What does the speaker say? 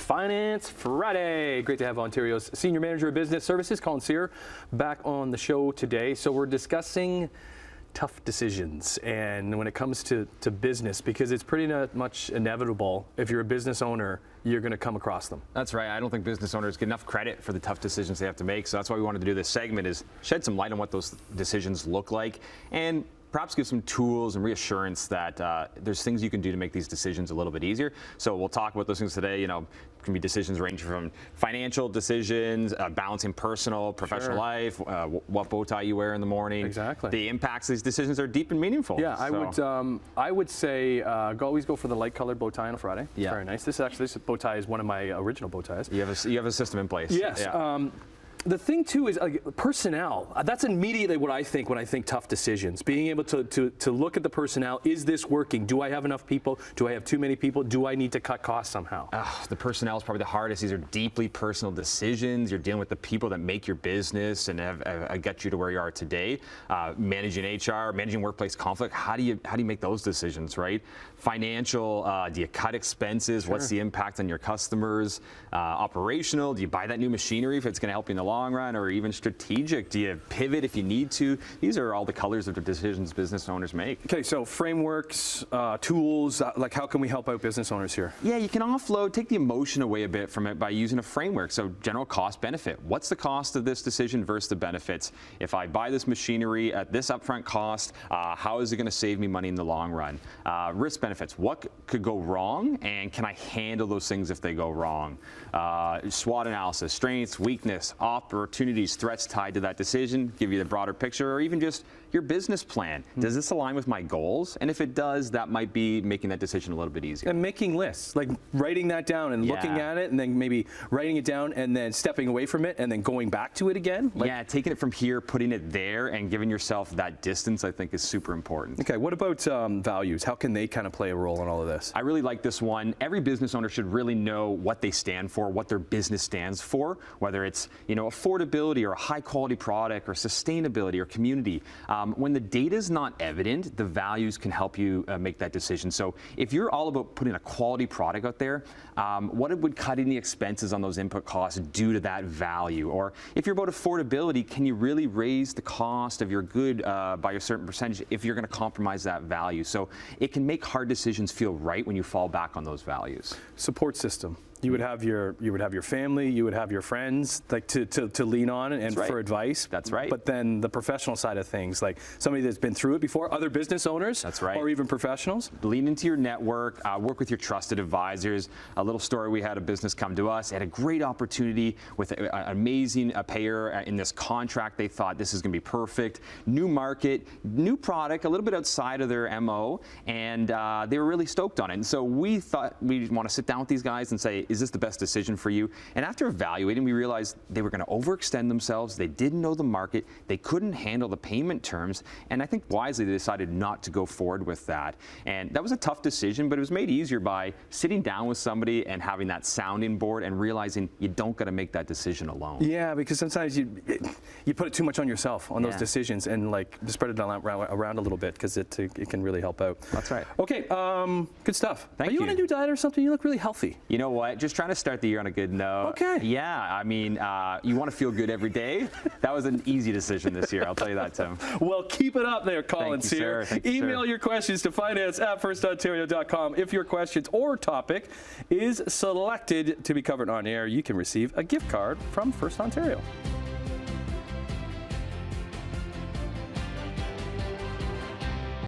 Finance Friday. Great to have Ontario's Senior Manager of Business Services, Colin Cyr, back on the show today. So we're discussing tough decisions, and when it comes to business, because it's pretty much inevitable, if you're a business owner, you're going to come across them. That's right. I don't think business owners get enough credit for the tough decisions they have to make, so that's why we wanted to do this segment, is shed some light on what those decisions look like, and perhaps give some tools and reassurance that there's things you can do to make these decisions a little bit easier. So we'll talk about those things today. You know, it can be decisions ranging from financial decisions, balancing personal, professional life, what bow tie you wear in the morning. Exactly. The impacts of these decisions are deep and meaningful. Yeah, so. I would say always go for the light-colored bow tie on a Friday. Yeah. Very nice. This bow tie is one of my original bow ties. You have a system in place. Yes. Yeah. The thing too is personnel. That's immediately what I think when I think tough decisions. Being able to look at the personnel. Is this working? Do I have enough people? Do I have too many people? Do I need to cut costs somehow? The personnel is probably the hardest. These are deeply personal decisions. You're dealing with the people that make your business and have got you to where you are today. Managing HR, managing workplace conflict. How do you make those decisions, right? Financial. Do you cut expenses? Sure. What's the impact on your customers? Operational. Do you buy that new machinery if it's going to help you in the long run, or even strategic? Do you pivot if you need to? These are all the colors of the decisions business owners make. Okay, so frameworks, tools, like how can we help out business owners here? Yeah, you can offload, take the emotion away a bit from it by using a framework. So general cost benefit. What's the cost of this decision versus the benefits? If I buy this machinery at this upfront cost, how is it going to save me money in the long run? Risk benefits. What could go wrong, and can I handle those things if they go wrong? SWOT analysis, strengths, weakness, opportunities, threats tied to that decision, give you the broader picture, or even just your business plan. Does this align with my goals? And if it does, that might be making that decision a little bit easier. And making lists, like writing that down and looking at it, and then maybe writing it down and then stepping away from it and then going back to it again. Yeah, taking it from here, putting it there, and giving yourself that distance, I think, is super important. Okay, what about values? How can they kind of play a role in all of this? I really like this one. Every business owner should really know what they stand for, what their business stands for, whether it's, you know, affordability or a high quality product or sustainability or community. When the data is not evident, the values can help you make that decision. So if you're all about putting a quality product out there, what would cutting the expenses on those input costs do to that value? Or if you're about affordability, can you really raise the cost of your good by a certain percentage if you're going to compromise that value? So it can make hard decisions feel right when you fall back on those values. Support system. You would have your family, you would have your friends, like to lean on and for advice. That's right. But then the professional side of things, like somebody that's been through it before, other business owners. That's right. Or even professionals. Lean into your network, work with your trusted advisors. A little story, we had a business come to us, had a great opportunity with an amazing payer in this contract. They thought this is going to be perfect. New market, new product, a little bit outside of their MO, and they were really stoked on it. And so we thought we'd want to sit down with these guys and say, is this the best decision for you? And after evaluating, we realized they were going to overextend themselves. They didn't know the market. They couldn't handle the payment terms. And I think wisely they decided not to go forward with that. And that was a tough decision, but it was made easier by sitting down with somebody and having that sounding board and realizing you don't got to make that decision alone. Yeah, because sometimes you put it too much on yourself on those decisions, and like just spread it around a little bit, because it can really help out. That's right. Okay, good stuff. Thank you. Are you on a new diet or something? You look really healthy. You know what? Just trying to start the year on a good note. Okay. Yeah, I mean, you want to feel good every day. That was an easy decision this year, I'll tell you that, Tim. Well, keep it up there, Colin Cyr. Email your questions to finance@firstontario.com. If your questions or topic is selected to be covered on air, you can receive a gift card from First Ontario.